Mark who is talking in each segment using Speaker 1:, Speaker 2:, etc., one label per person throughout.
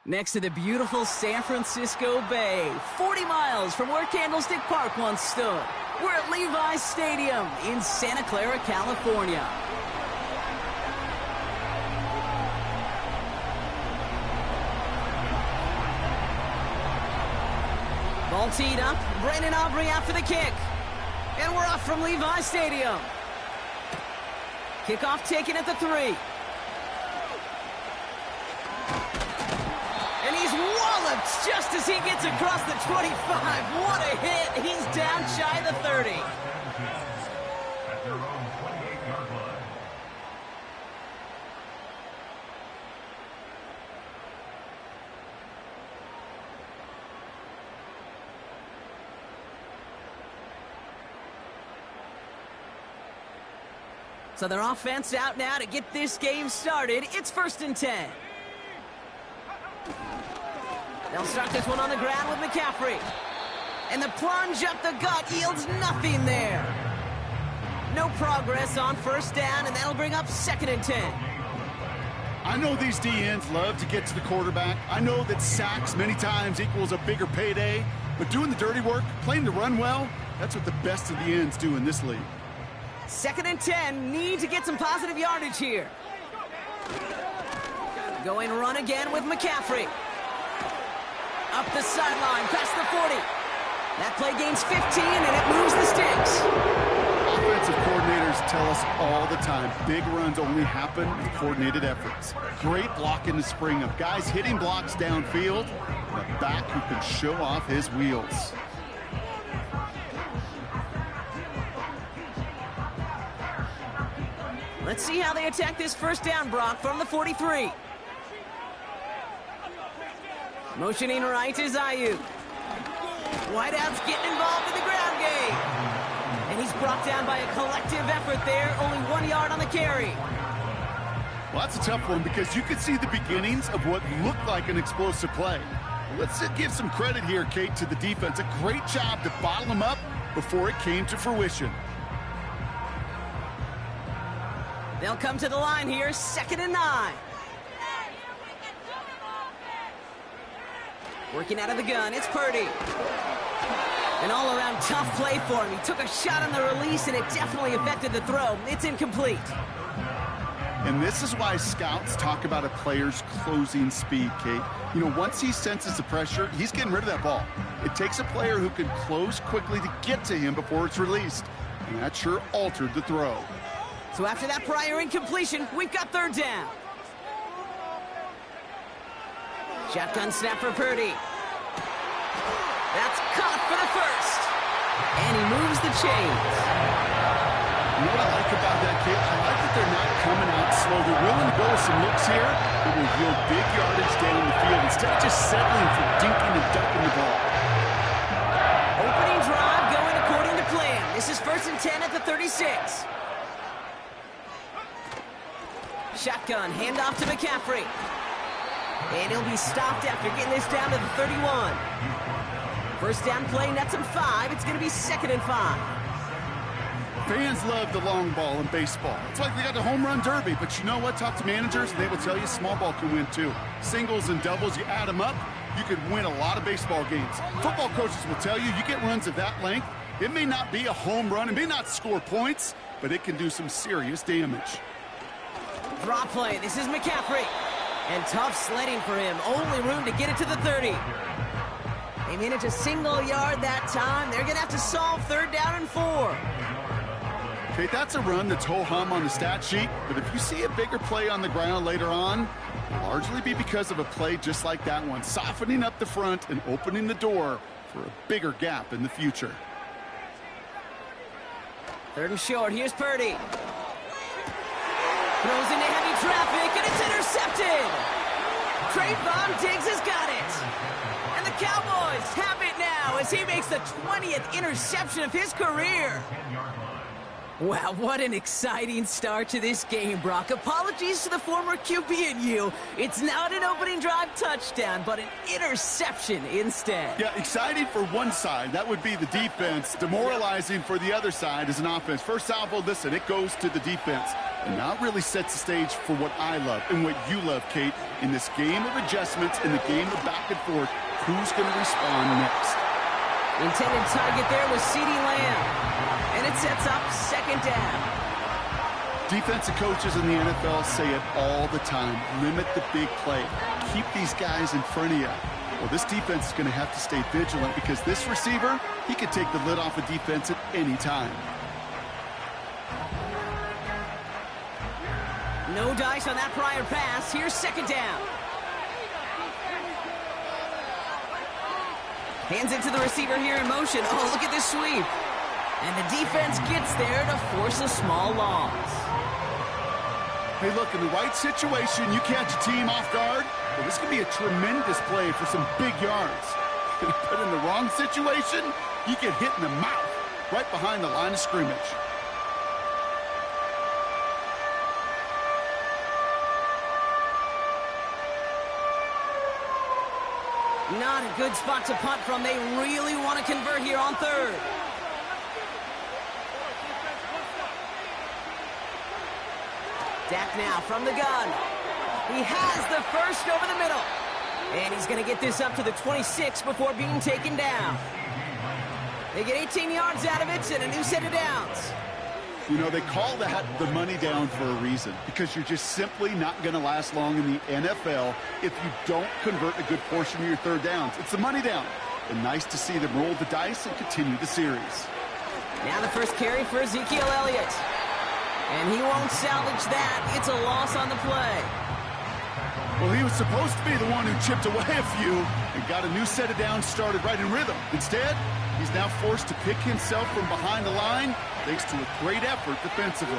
Speaker 1: Next to the beautiful San Francisco Bay, 40 miles from where Candlestick Park once stood. We're at Levi's Stadium in Santa Clara, California. Ball teed up, Brandon Aubrey out for the kick. And we're off from Levi's Stadium. Kickoff taken at the 3. And he's walloped just as he gets across the 25. What a hit. He's down shy of the 30.
Speaker 2: At their own 28-yard line.
Speaker 1: So their offense out now to get this game started. It's 1st and 10. They'll start this one on the ground with McCaffrey. And the plunge up the gut yields nothing there. No progress on 1st down, and that'll bring up 2nd and 10.
Speaker 3: I know these DNs love to get to the quarterback. I know that sacks many times equals a bigger payday. But doing the dirty work, playing the run well, that's what the best of the ends do in this league.
Speaker 1: 2nd and 10, need to get some positive yardage here. Going run again with McCaffrey. Up the sideline, past the 40. That play gains 15, and it moves the sticks.
Speaker 3: Offensive coordinators tell us all the time, big runs only happen with coordinated efforts. Great block in the spring of guys hitting blocks downfield, and a back who can show off his wheels.
Speaker 1: Let's see how they attack this 1st down, Brock, from the 43. Motioning right is Ayuk. Wideout's getting involved in the ground game. And he's brought down by a collective effort there, only 1 yard on the carry.
Speaker 3: Well, that's a tough one because you could see the beginnings of what looked like an explosive play. Let's give some credit here, Kate, to the defense. A great job to bottle them up before it came to fruition.
Speaker 1: They'll come to the line here, 2nd and 9. Working out of the gun, it's Purdy. An all-around tough play for him. He took a shot on the release, and it definitely affected the throw. It's incomplete.
Speaker 3: And this is why scouts talk about a player's closing speed, Kate. You know, once he senses the pressure, he's getting rid of that ball. It takes a player who can close quickly to get to him before it's released. And that sure altered the throw.
Speaker 1: So after that prior incompletion, we've got 3rd down. Shotgun snap for Purdy. That's caught for the 1st. And he moves the chains.
Speaker 3: You know what I like about that, kid? I like that they're not coming out slow. They're willing to go with some looks here that will yield big yardage down the field instead of just settling for dinking and ducking the ball.
Speaker 1: Opening drive going according to plan. This is 1st and 10 at the 36. Shotgun, handoff to McCaffrey. And he'll be stopped after getting this down to the 31. 1st down play, nets him 5. It's going to be 2nd and 5.
Speaker 3: Fans love the long ball in baseball. It's like they got the home run derby, but you know what? Talk to managers, and they will tell you small ball can win too. Singles and doubles, you add them up, you could win a lot of baseball games. Football coaches will tell you, you get runs of that length, it may not be a home run, it may not score points, but it can do some serious damage.
Speaker 1: Draw play, this is McCaffrey. And tough sledding for him, only room to get it to the 30. They managed a single yard that time. They're going to have to solve 3rd down and 4.
Speaker 3: Okay, that's a run that's ho-hum on the stat sheet, but if you see a bigger play on the ground later on, it'll largely be because of a play just like that one, softening up the front and opening the door for a bigger gap in the future.
Speaker 1: 3rd and short, here's Purdy. Throws into heavy traffic, and it's intercepted. Trayvon Diggs has got it. And the Cowboys have it now as he makes the 20th interception of his career. Wow, what an exciting start to this game, Brock. Apologies to the former QB and you. It's not an opening drive touchdown, but an interception instead.
Speaker 3: Yeah, exciting for one side. That would be the defense. Demoralizing for the other side as an offense. First salvo, listen, it goes to the defense. And now it really sets the stage for what I love and what you love, Kate, in this game of adjustments, in the game of back and forth. Who's going to respond next?
Speaker 1: The intended target there was CeeDee Lamb. And it sets up second down.
Speaker 3: Defensive coaches in the NFL say it all the time. Limit the big play. Keep these guys in front of you. Well, this defense is going to have to stay vigilant because this receiver, he could take the lid off a defense at any time.
Speaker 1: No dice on that prior pass. Here's second down. Hands it to the receiver here in motion. Oh, look at this sweep. And the defense gets there to force a small loss.
Speaker 3: Hey, look, in the right situation, you catch a team off guard. Well, this could be a tremendous play for some big yards. But in the wrong situation, you get hit in the mouth right behind the line of scrimmage.
Speaker 1: Not a good spot to punt from. They really want to convert here on third. Dak now from the gun. He has the first over the middle. And he's going to get this up to the 26 before being taken down. They get 18 yards out of it and a new set of downs.
Speaker 3: You know, they call that the money down for a reason, because you're just simply not going to last long in the NFL if you don't convert a good portion of your third downs. It's the money down. And nice to see them roll the dice and continue the series.
Speaker 1: Now the first carry for Ezekiel Elliott. And he won't salvage that. It's a loss on the play.
Speaker 3: Well, he was supposed to be the one who chipped away a few and got a new set of downs started right in rhythm. Instead, he's now forced to pick himself from behind the line thanks to a great effort defensively.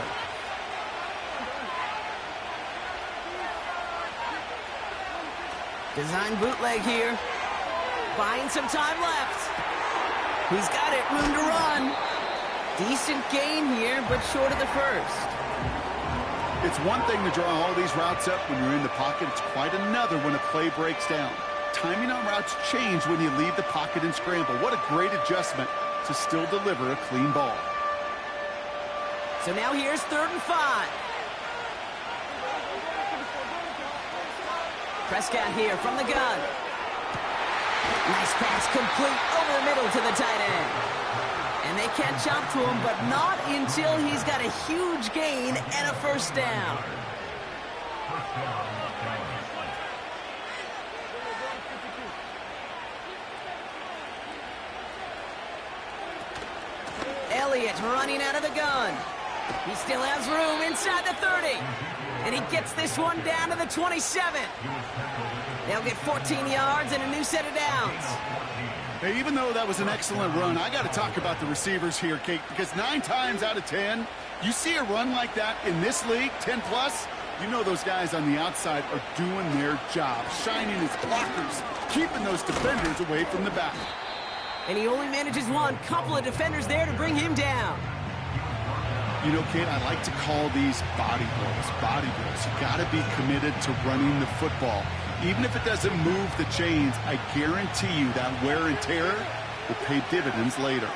Speaker 1: Design bootleg here. Buying some time left. He's got it. Room to run. Decent gain here, but short of the first.
Speaker 3: It's one thing to draw all these routes up when you're in the pocket. It's quite another when a play breaks down. Timing on routes change when you leave the pocket and scramble. What a great adjustment to still deliver a clean ball.
Speaker 1: So now here's 3rd and 5. Prescott here from the gun. Nice pass complete over the middle to the tight end. And they catch up to him, but not until he's got a huge gain and a first down. Elliott running out of the gun. He still has room inside the 30. And he gets this one down to the 27. They'll get 14 yards and a new set of downs.
Speaker 3: Hey, even though that was an excellent run, I got to talk about the receivers here, Kate, because 9 times out of 10, you see a run like that in this league, 10+, you know those guys on the outside are doing their job, shining as blockers, keeping those defenders away from the back.
Speaker 1: And he only manages one. Couple of defenders there to bring him down.
Speaker 3: You know, Kate, I like to call these body blows. Body blows. You got to be committed to running the football. Even if it doesn't move the chains, I guarantee you that wear and tear will pay dividends later.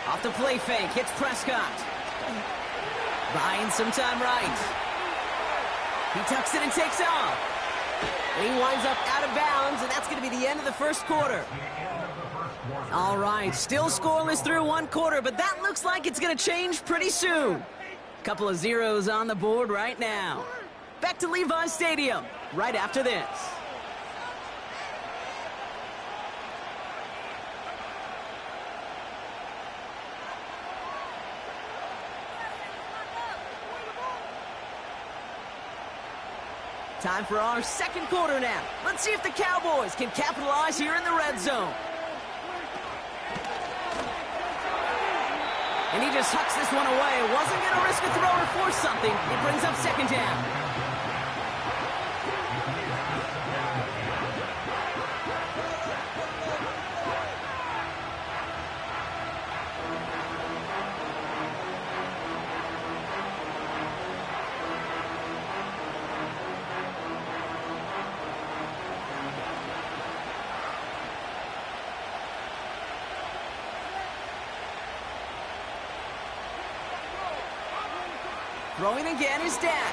Speaker 1: Off the play fake, hits Prescott. Buying some time right. He tucks it and takes off. And he winds up out of bounds, and that's going to be the end of the first quarter. All right, still scoreless through one quarter, but that looks like it's going to change pretty soon. Couple of zeros on the board right now. Back to Levi's Stadium right after this. Time for our second quarter now. Let's see if the Cowboys can capitalize here in the red zone. And he just hucks this one away. Wasn't going to risk a throw or force something. It brings up second down. Throwing again is Dak.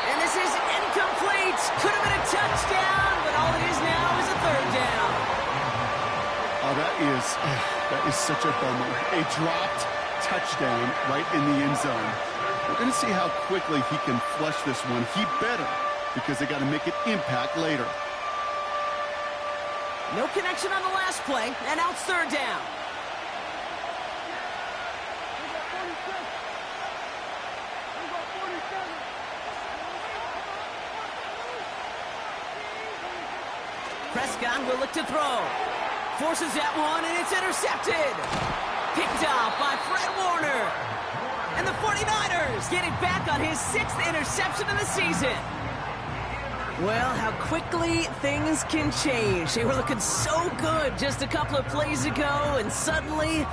Speaker 1: And this is incomplete. Could have been a touchdown, but all it is now is a third down.
Speaker 3: Oh, that is such a bummer. A dropped touchdown right in the end zone. We're going to see how quickly he can flush this one. He better, because they got to make it impact later.
Speaker 1: No connection on the last play, and now it's third down. Prescott will look to throw. Forces that one, and it's intercepted. Picked off by Fred Warner. And the 49ers get it back on his 6th interception of the season. Well, how quickly things can change. They were looking so good just a couple of plays ago, and suddenly,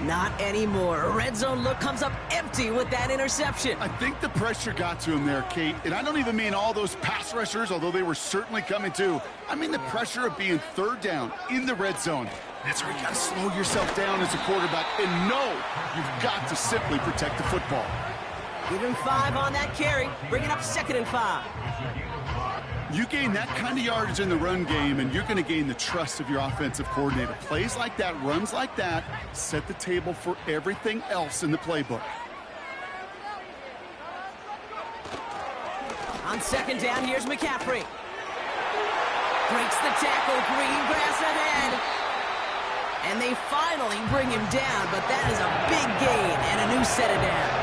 Speaker 1: not anymore. A red zone look comes up empty with that interception.
Speaker 3: I think the pressure got to him there, Kate. And I don't even mean all those pass rushers, although they were certainly coming too. I mean the pressure of being third down in the red zone. That's where you got to slow yourself down as a quarterback and know you've got to simply protect the football.
Speaker 1: Give him 5 on that carry, bringing up 2nd and 5.
Speaker 3: You gain that kind of yardage in the run game, and you're going to gain the trust of your offensive coordinator. Plays like that, runs like that, set the table for everything else in the playbook.
Speaker 1: On 2nd down, here's McCaffrey. Breaks the tackle, green grass ahead. And they finally bring him down, but that is a big gain and a new set of downs.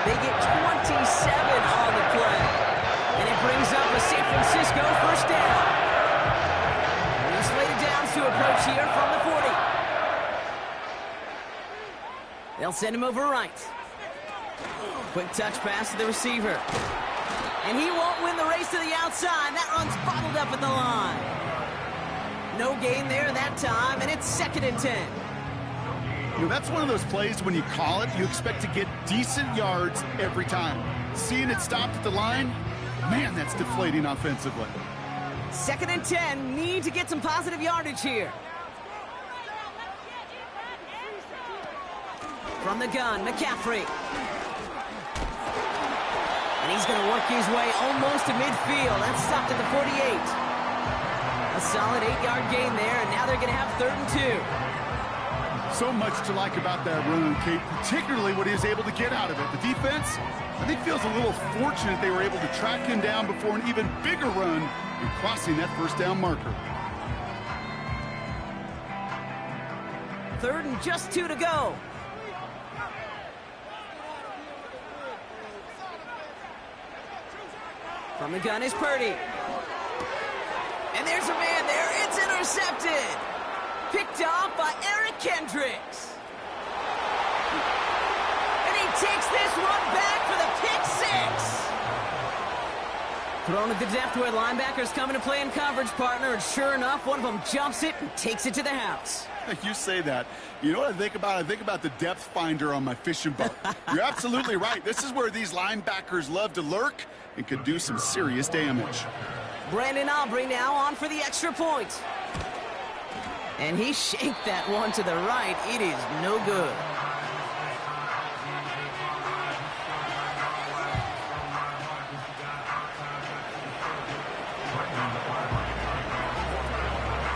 Speaker 1: They get 27 on the play. And it brings up a San Francisco first down. He's slated downs to approach here from the 40. They'll send him over right. Quick touch pass to the receiver. And he won't win the race to the outside. That run's bottled up at the line. No gain there that time, and it's 2nd and 10.
Speaker 3: You know, that's one of those plays when you call it, you expect to get decent yards every time. Seeing it stopped at the line, man, that's deflating offensively.
Speaker 1: 2nd and 10, need to get some positive yardage here. From the gun, McCaffrey. And he's going to work his way almost to midfield. That's stopped at the 48. A solid 8-yard gain there, and now they're going to have 3rd and 2.
Speaker 3: So much to like about that run, Kate, particularly what he was able to get out of it. The defense, I think, feels a little fortunate they were able to track him down before an even bigger run and crossing that first down marker.
Speaker 1: 3rd and just 2 to go. From the gun is Purdy. And there's a man there. It's intercepted. Picked off by Eric Kendricks. And he takes this one back for the pick 6. Thrown at the depth where linebackers come into play in coverage, partner, and sure enough, one of them jumps it and takes it to the house.
Speaker 3: You say that. You know what I think about? I think about the depth finder on my fishing boat. You're absolutely right. This is where these linebackers love to lurk and could do some serious damage.
Speaker 1: Brandon Aubrey now on for the extra point. And he shanked that one to the right. It is no good.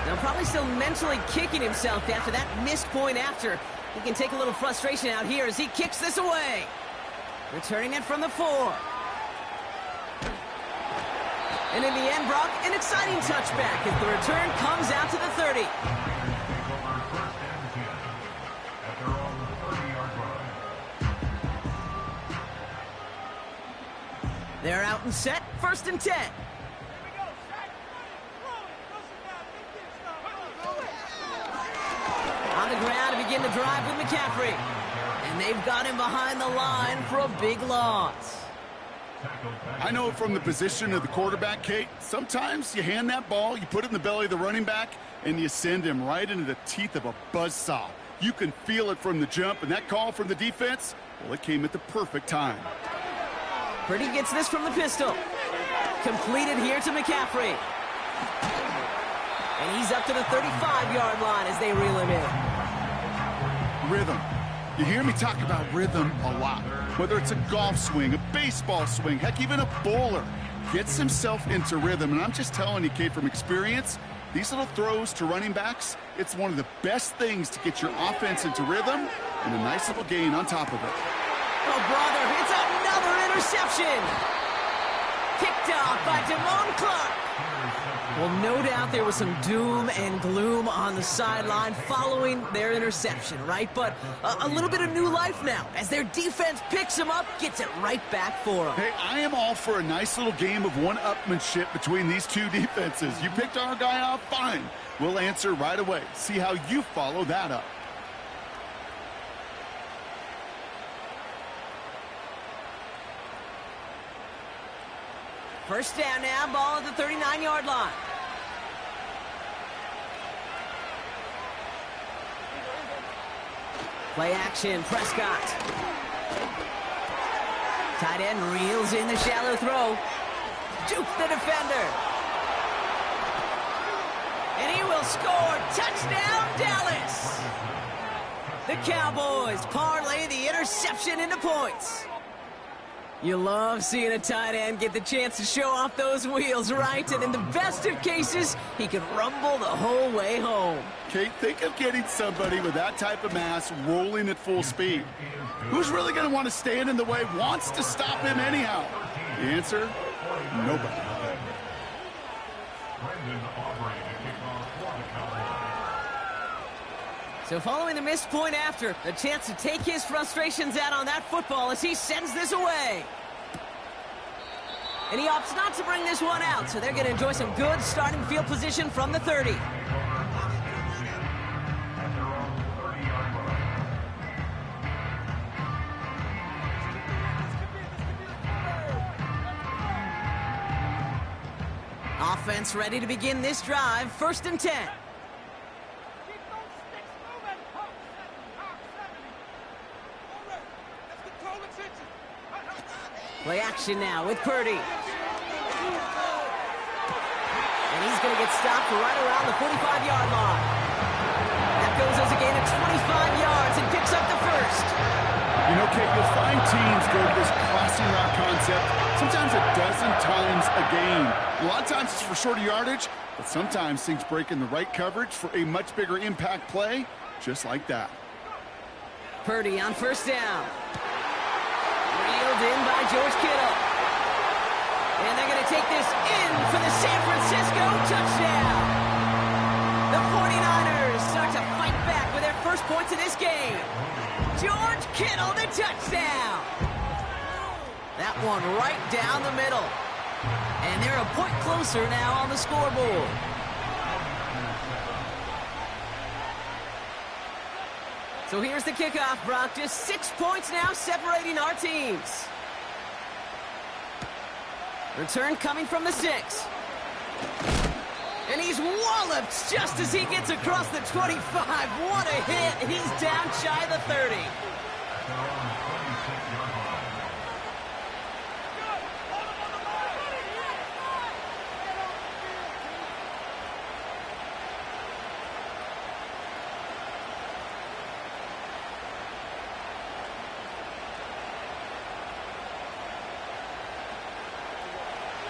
Speaker 1: Now probably still mentally kicking himself after that missed point after. He can take a little frustration out here as he kicks this away. Returning it from the 4. And in the end, Brock, an exciting touchback as the return comes out to the 30. They're out and set, 1st and 10. On the ground to begin the drive with McCaffrey. And they've got him behind the line for a big loss.
Speaker 3: I know from the position of the quarterback, Kate, sometimes you hand that ball, you put it in the belly of the running back, and you send him right into the teeth of a buzzsaw. You can feel it from the jump, and that call from the defense, well, it came at the perfect time.
Speaker 1: Purdy gets this from the pistol. Completed here to McCaffrey. And he's up to the 35-yard line as they reel him in.
Speaker 3: Rhythm. You hear me talk about rhythm a lot. Whether it's a golf swing, a baseball swing, heck, even a bowler gets himself into rhythm. And I'm just telling you, Kate, from experience, these little throws to running backs, it's one of the best things to get your offense into rhythm and a nice little gain on top of it.
Speaker 1: Oh, brother, it's another interception. Picked off by Damone Clark. Well, no doubt there was some doom and gloom on the sideline following their interception, right? But a little bit of new life now as their defense picks them up, gets it right back for them.
Speaker 3: Hey, I am all for a nice little game of one-upmanship between these two defenses. You picked our guy out, fine. We'll answer right away. See how you follow that up.
Speaker 1: First down now, ball at the 39-yard line. Play action, Prescott. Tight end reels in the shallow throw. Juke the defender. And he will score. Touchdown, Dallas. The Cowboys parlay the interception into points. You love seeing a tight end get the chance to show off those wheels, right? And in the best of cases, he can rumble the whole way home.
Speaker 3: Kate, think of getting somebody with that type of mass rolling at full speed. Who's really going to want to stand in the way, wants to stop him anyhow? The answer, nobody.
Speaker 1: So following the missed point after, a chance to take his frustrations out on that football as he sends this away. And he opts not to bring this one out, so they're going to enjoy some good starting field position from the 30. Offense ready to begin this drive, 1st and 10. Play action now with Purdy. And he's going to get stopped right around the 45-yard line. That goes as a gain of 25 yards and picks up the first.
Speaker 3: You know, Kate, you'll find teams go to this crossing route concept sometimes a dozen times a game. A lot of times it's for shorter yardage, but sometimes things break in the right coverage for a much bigger impact play, just like that.
Speaker 1: Purdy on 1st down. Reeled in by George Kittle. And they're going to take this in for the San Francisco touchdown. The 49ers start to fight back with their first points of this game. George Kittle, the touchdown. That one right down the middle. And they're a point closer now on the scoreboard. So here's the kickoff, Brock. Just 6 points now separating our teams. Return coming from the 6. And he's walloped just as he gets across the 25. What a hit. And he's down shy of the 30.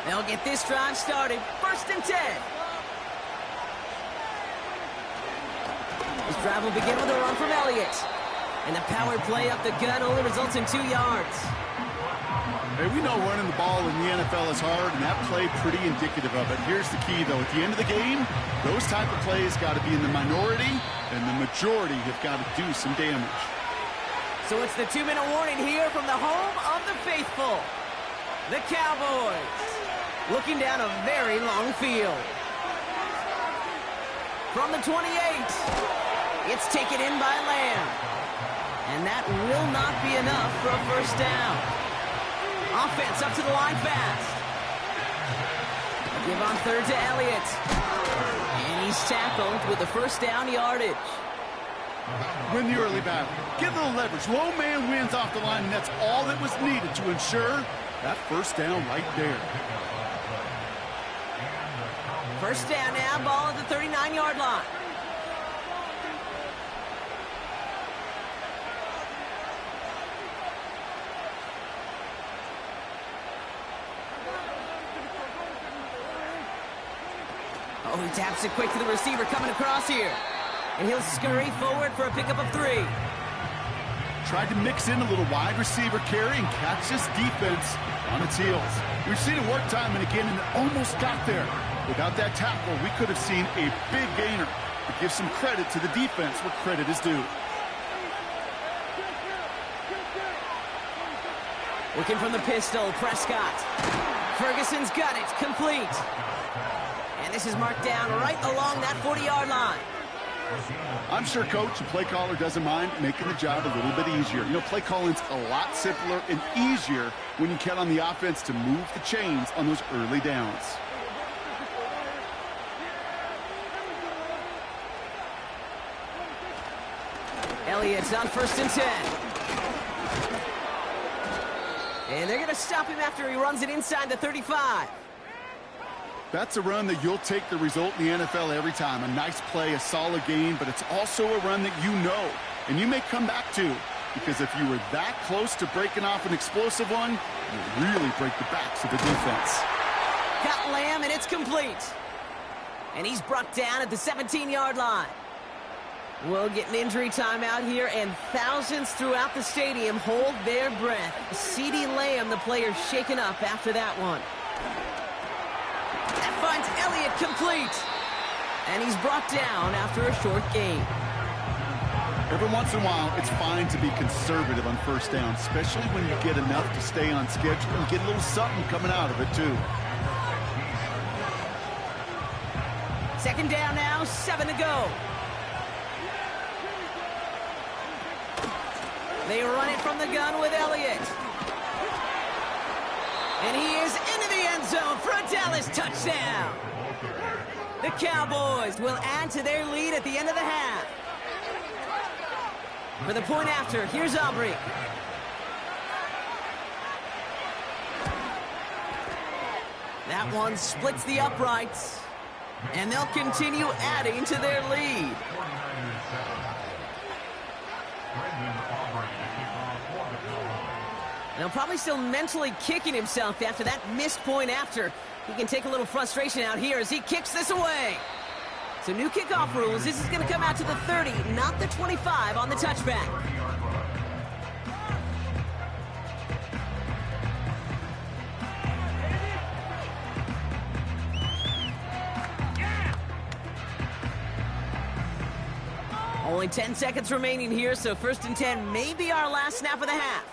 Speaker 1: They'll get this drive started. 1st and 10. This drive will begin with a run from Elliott. And the power play up the gut only results in 2 yards.
Speaker 3: Hey, we know running the ball in the NFL is hard, and that play pretty indicative of it. Here's the key, though. At the end of the game, those type of plays got to be in the minority, and the majority have got to do some damage.
Speaker 1: So it's the 2-minute warning here from the home of the faithful. The Cowboys. Looking down a very long field. From the 28. It's taken in by Lamb. And that will not be enough for a first down. Offense up to the line fast. A give on 3rd to Elliott. And he's tackled with the first down yardage.
Speaker 3: Win the early battle. Get a little leverage. Low man wins off the line, and that's all that was needed to ensure that first down right there.
Speaker 1: First down now, ball at the 39-yard line. Oh, he taps it quick to the receiver coming across here. And he'll scurry forward for a pickup of 3.
Speaker 3: Tried to mix in a little wide receiver carry and catch this defense on its heels. We've seen it work time and again, and it almost got there. Without that tackle, we could have seen a big gainer. But give some credit to the defense where credit is due.
Speaker 1: Looking from the pistol, Prescott. Ferguson's got it, complete. And this is marked down right along that 40-yard line.
Speaker 3: I'm sure coach and play caller doesn't mind making the job a little bit easier. You know, play calling's a lot simpler and easier when you count on the offense to move the chains on those early downs.
Speaker 1: Elliott's on 1st and 10. And they're going to stop him after he runs it inside the 35.
Speaker 3: That's a run that you'll take the result in the NFL every time. A nice play, a solid game, but it's also a run that you know and you may come back to, because if you were that close to breaking off an explosive one, you really break the backs of the defense.
Speaker 1: Got Lamb, and it's complete. And he's brought down at the 17-yard line. We'll get an injury timeout here, and thousands throughout the stadium hold their breath. CeeDee Lamb, the player, shaken up after that one. That finds Elliott complete. And he's brought down after a short gain.
Speaker 3: Every once in a while, it's fine to be conservative on 1st down, especially when you get enough to stay on schedule and get a little something coming out of it, too.
Speaker 1: 2nd down now, 7 to go. They run it from the gun with Elliott. And he is into the end zone for a Dallas touchdown. The Cowboys will add to their lead at the end of the half. For the point after, here's Aubrey. That one splits the uprights. And they'll continue adding to their lead. And he'll probably still mentally kicking himself after that missed point after. He can take a little frustration out here as he kicks this away. So new kickoff rules. This is going to come out to the 30, not the 25 on the touchback. Only 10 seconds remaining here, so 1st and 10 may be our last snap of the half.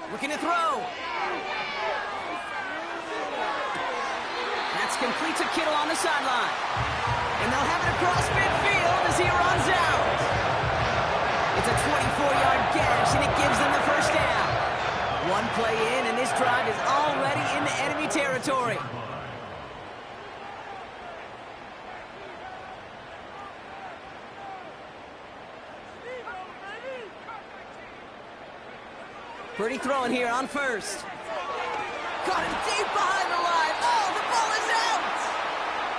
Speaker 1: Looking to throw. That's complete to Kittle on the sideline. And they'll have it across midfield as he runs out. It's a 24-yard gash, and it gives them the 1st down. One play in, and this drive is already into enemy territory. Pretty throwing here on 1st. Caught him deep behind the line. Oh, the ball is out!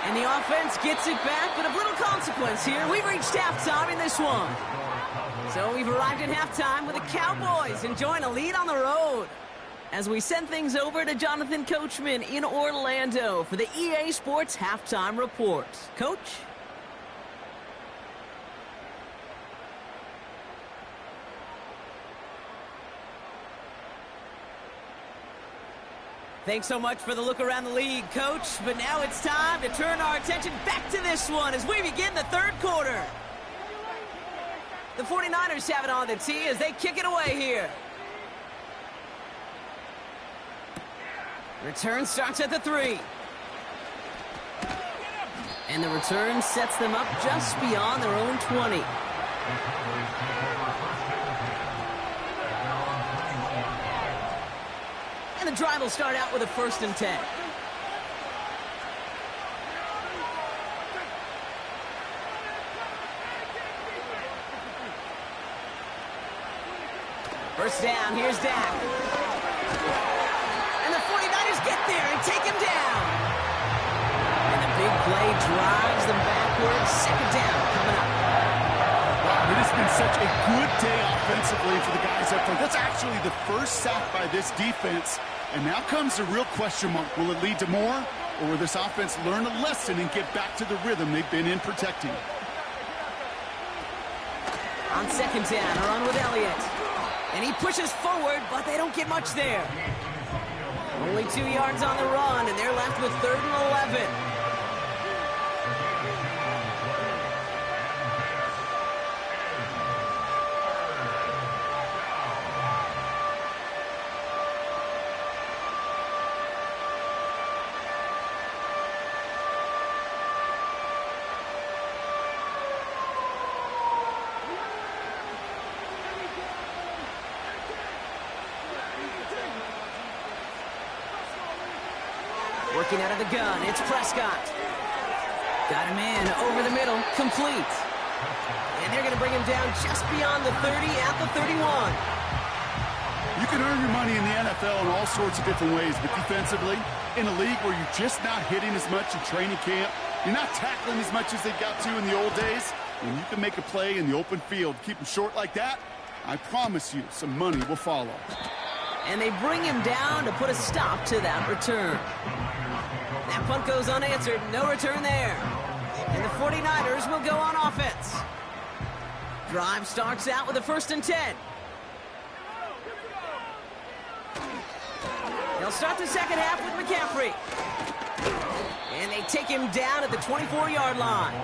Speaker 1: And the offense gets it back, but of little consequence here. We've reached halftime in this one. So we've arrived at halftime with the Cowboys enjoying a lead on the road. As we send things over to Jonathan Coachman in Orlando for the EA Sports Halftime Report. Coach? Thanks so much for the look around the league, Coach. But now it's time to turn our attention back to this one as we begin the 3rd quarter. The 49ers have it on the tee as they kick it away here. Return starts at the 3. And the return sets them up just beyond their own 20. And the drive will start out with a 1st and 10. First down, here's Dak. And the 49ers get there and take him down. And the big play drives them backwards. 2nd down coming up.
Speaker 3: Wow, it has been such a good day offensively for the guys up front. That's actually the 1st sack by this defense. And now comes the real question mark. Will it lead to more? or will this offense learn a lesson and get back to the rhythm they've been in protecting?
Speaker 1: On second down, a run with Elliott. And he pushes forward, but they don't get much there. Only 2 yards on the run, and they're left with 3rd and 11. Working out of the gun, it's Prescott. Got him in, over the middle, complete. And they're going to bring him down just beyond the 30 at the 31.
Speaker 3: You can earn your money in the NFL in all sorts of different ways, but defensively, in a league where you're just not hitting as much in training camp, you're not tackling as much as they got to in the old days, when you can make a play in the open field, keep them short like that, I promise you some money will follow.
Speaker 1: And they bring him down to put a stop to that return. That punt goes unanswered. No return there. And the 49ers will go on offense. Drive starts out with a 1st and 10. They'll start the second half with McCaffrey. And they take him down at the 24-yard line.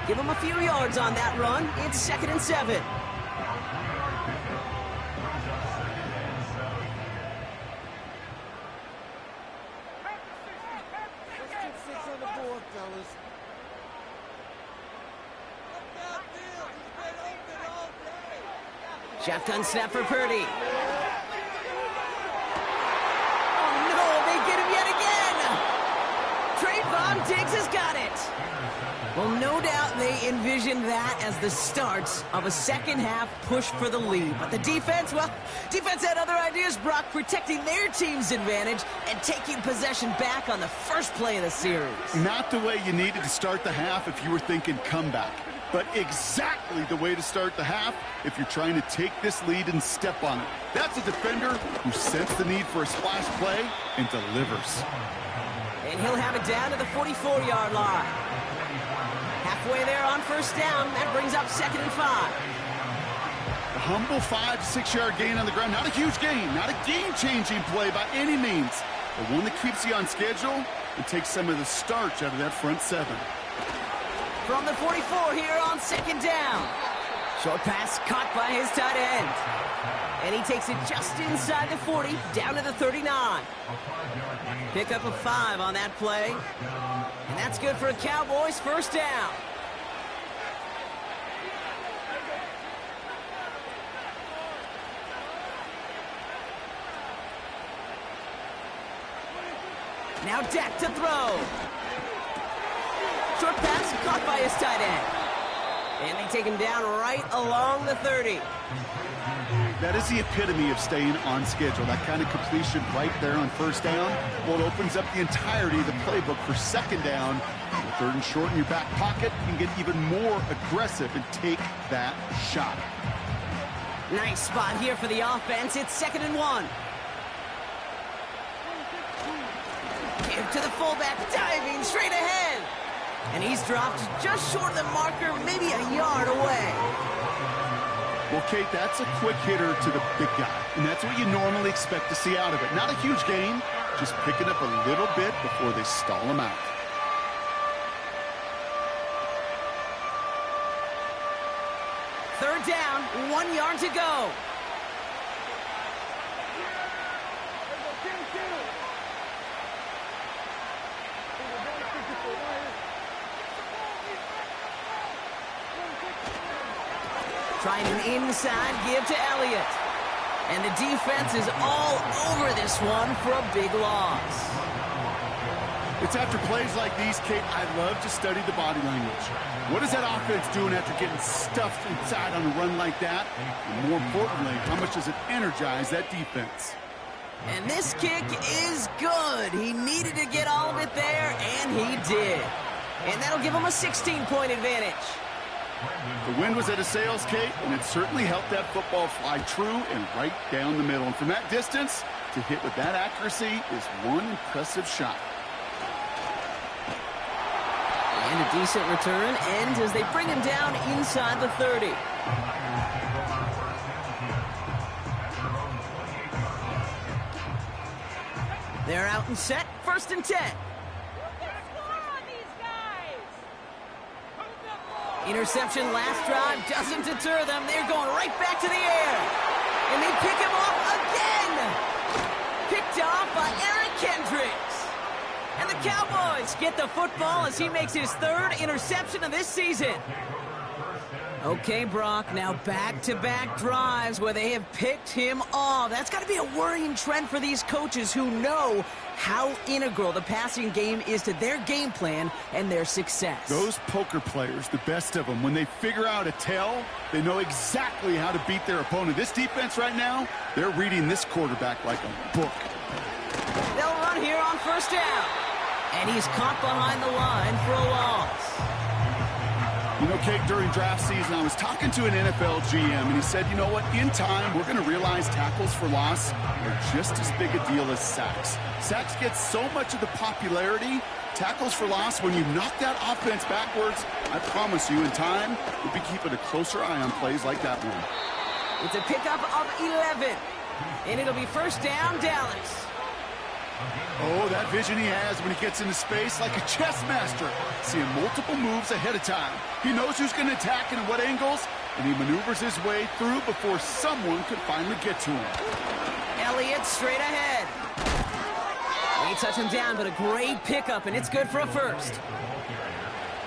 Speaker 1: Give him a few yards on that run. It's 2nd and 7. Shotgun snap for Purdy. Oh, no, they get him yet again. Trayvon Diggs has got it. Well, no doubt they envisioned that as the start of a second-half push for the lead. But the defense, well, defense had other ideas, Brock, protecting their team's advantage and taking possession back on the first play of the series.
Speaker 3: Not the way you needed to start the half if you were thinking comeback, but exactly the way to start the half if you're trying to take this lead and step on it. That's a defender who sensed the need for a splash play and delivers.
Speaker 1: And he'll have it down to the 44-yard line. Halfway there on 1st down. That brings up 2nd and 5.
Speaker 3: A humble 5 to 6 yard gain on the ground. Not a huge gain, not a game-changing play by any means, but one that keeps you on schedule and takes some of the starch out of that front 7.
Speaker 1: From the 44 here on 2nd down. Short pass caught by his tight end. And he takes it just inside the 40, down to the 39. Pick up a 5 on that play. And that's good for a Cowboys 1st down. Now Dak to throw. Short pass caught by his tight end. And they take him down right along the 30.
Speaker 3: That is the epitome of staying on schedule. That kind of completion right there on 1st down. Well, it opens up the entirety of the playbook for 2nd down. 3rd and short in your back pocket. You can get even more aggressive and take that shot.
Speaker 1: Nice spot here for the offense. It's 2nd and 1. Give to the fullback, diving straight ahead. And he's dropped just short of the marker, maybe a yard away.
Speaker 3: Well, Kate, that's a quick hitter to the big guy, and that's what you normally expect to see out of it. Not a huge gain, just picking up a little bit before they stall him out.
Speaker 1: Third down, 1 yard to go. Trying an inside give to Elliott. And the defense is all over this one for a big loss.
Speaker 3: It's after plays like these, Kate, I love to study the body language. What is that offense doing after getting stuffed inside on a run like that? And more importantly, how much does it energize that defense?
Speaker 1: And this kick is good. He needed to get all of it there, and he did. And that'll give him a 16-point advantage.
Speaker 3: The wind was at a sails, Kate, and it certainly helped that football fly true and right down the middle. And from that distance, to hit with that accuracy is one impressive shot.
Speaker 1: And a decent return ends as they bring him down inside the 30. They're out and set, 1st and 10. Interception last drive doesn't deter them. They're going right back to the air. And they pick him off again. Picked off by Eric Kendricks. And the Cowboys get the football as he makes his 3rd interception of this season. Okay, Brock, now back-to-back drives where they have picked him off. That's got to be a worrying trend for these coaches who know how integral the passing game is to their game plan and their success.
Speaker 3: Those poker players, the best of them, when they figure out a tell, they know exactly how to beat their opponent. This defense right now, they're reading this quarterback like a book.
Speaker 1: They'll run here on 1st down. And he's caught behind the line for a loss.
Speaker 3: You know, Kate, during draft season, I was talking to an NFL GM, and he said, you know what, in time, we're going to realize tackles for loss are just as big a deal as sacks. Sacks get so much of the popularity. Tackles for loss, when you knock that offense backwards, I promise you, in time, we'll be keeping a closer eye on plays like that one.
Speaker 1: It's a pickup of 11, and it'll be 1st down, Dallas.
Speaker 3: Oh, that vision he has when he gets into space like a chess master. Seeing multiple moves ahead of time. He knows who's going to attack and in what angles, and he maneuvers his way through before someone could finally get to him.
Speaker 1: Elliott straight ahead. They touch him down, but a great pickup, and it's good for a 1st.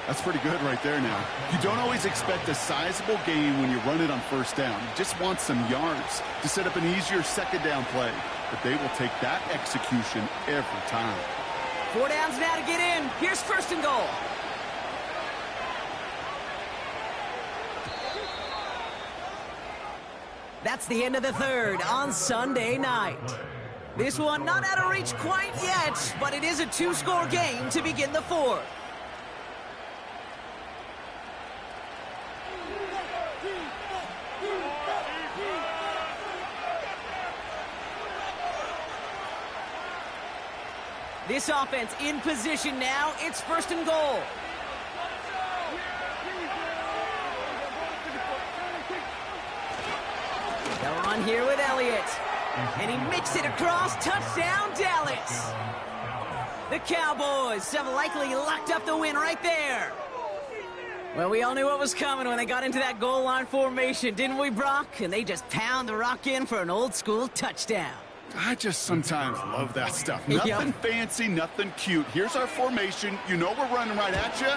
Speaker 3: That's pretty good right there now. You don't always expect a sizable gain when you run it on 1st down. You just want some yards to set up an easier 2nd down play. But they will take that execution every time.
Speaker 1: 4 downs now to get in. Here's 1st and goal. That's the end of the 3rd on Sunday night. This one not out of reach quite yet, but it is a 2-score game to begin the 4th. This offense in position now. It's 1st and goal. They'll run here with Elliott. And he makes it across. Touchdown, Dallas. The Cowboys have likely locked up the win right there. Well, we all knew what was coming when they got into that goal line formation, didn't we, Brock? And they just pound the rock in for an old-school touchdown.
Speaker 3: I just sometimes love that stuff. Nothing fancy, nothing cute. Here's our formation. You know we're running right at you,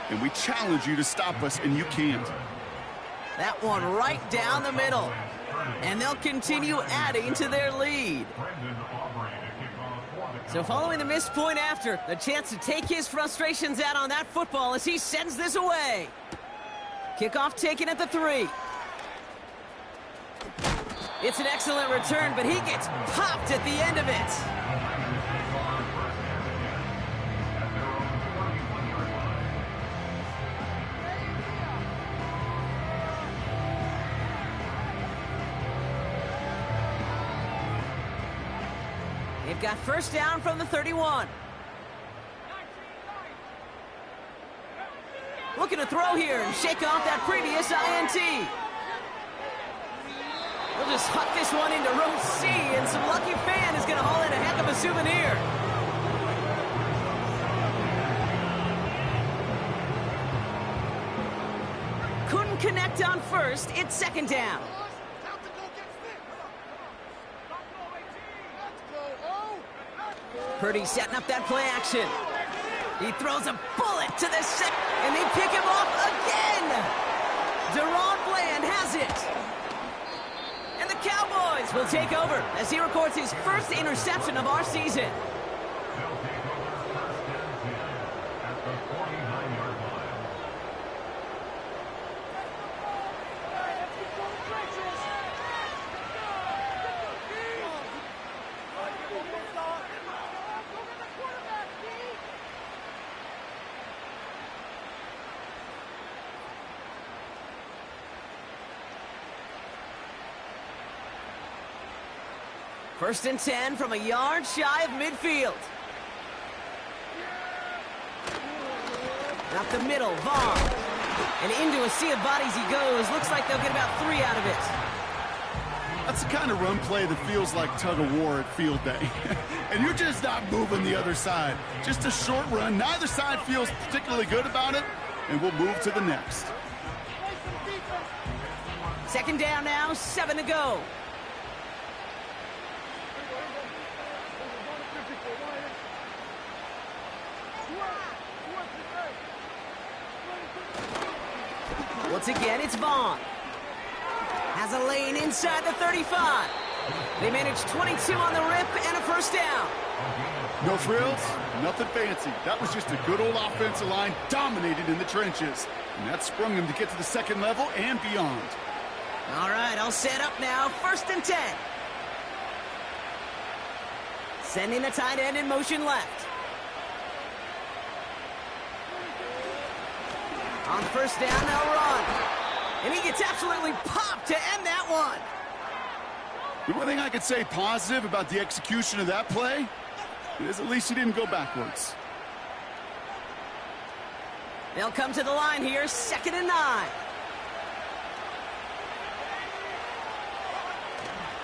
Speaker 3: and we challenge you to stop us, and you can't.
Speaker 1: That one right down the middle. And they'll continue adding to their lead. So following the missed point after, the chance to take his frustrations out on that football as he sends this away. Kickoff taken at the 3. It's an excellent return, but he gets popped at the end of it. They've got 1st down from the 31. Looking to throw here and shake off that previous INT. We'll just huck this one into row C, and some lucky fan is going to haul in a heck of a souvenir. Couldn't connect on 1st. It's 2nd down. Purdy setting up that play action. He throws a bullet to the second, and they pick him off again. Deron Bland has it. And the Cowboys will take over as he records his 1st interception of our season. First and 10 from a yard shy of midfield. Up the middle, Vaughn. And into a sea of bodies he goes. Looks like they'll get about 3 out of it.
Speaker 3: That's the kind of run play that feels like tug-of-war at field day. And you're just not moving the other side. Just a short run. Neither side feels particularly good about it, and we'll move to the next.
Speaker 1: Second down now, 7 to go. Once again, it's Vaughn. Has a lane inside the 35. They managed 22 on the rip and a first down.
Speaker 3: No frills, nothing fancy. That was just a good old offensive line dominated in the trenches. And that sprung them to get to the second level and beyond.
Speaker 1: All right, all set up now. 1st and 10. Sending the tight end in motion left. On first down, they'll run. And he gets absolutely popped to end that one.
Speaker 3: The one thing I could say positive about the execution of that play is at least he didn't go backwards.
Speaker 1: They'll come to the line here, 2nd and 9.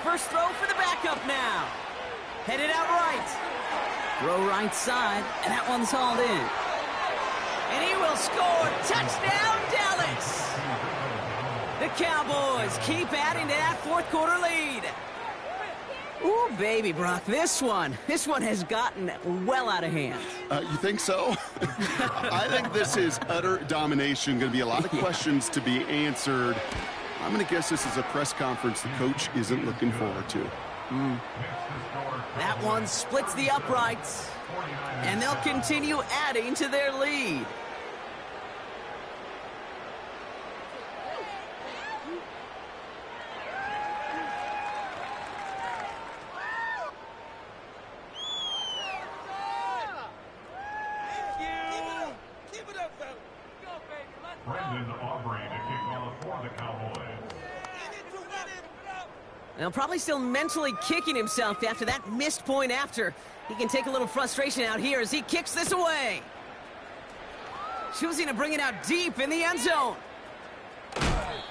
Speaker 1: First throw for the backup now. Headed out right. Throw right side, and that one's hauled in. And he will score. Touchdown, Dallas. The Cowboys keep adding to that 4th quarter lead. Ooh, baby, Brock, this one has gotten well out of hand.
Speaker 3: You think so? I think this is utter domination. Going to be a lot of questions to be answered. I'm going to guess this is a press conference the coach isn't looking forward to.
Speaker 1: That one splits the uprights, and they'll continue adding to their lead. Now, probably still mentally kicking himself after that missed point after. He can take a little frustration out here as he kicks this away. Choosing to bring it out deep in the end zone.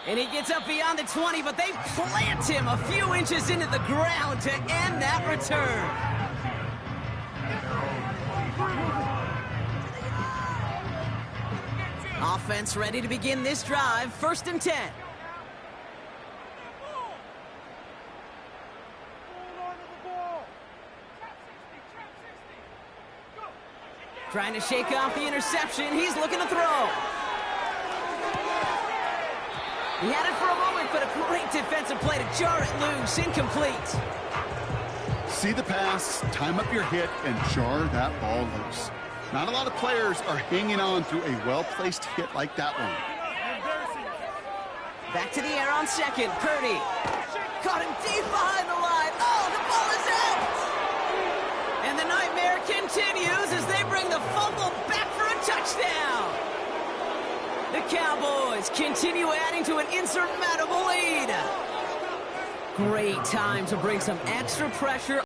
Speaker 1: And he gets up beyond the 20, but they plant him a few inches into the ground to end that return. Offense ready to begin this drive. 1st and 10. Trying to shake off the interception. He's looking to throw. He had it for a moment, but a great defensive play to jar it loose. Incomplete.
Speaker 3: See the pass, time up your hit, and jar that ball loose. Not a lot of players are hanging on to a well-placed hit like that one.
Speaker 1: Back to the air on 2nd. Purdy. Caught him deep behind the line. Oh, the ball is out! And the nightmare continues as they bring the fumble back for a touchdown. The Cowboys continue adding to an insurmountable lead. Great time to bring some extra pressure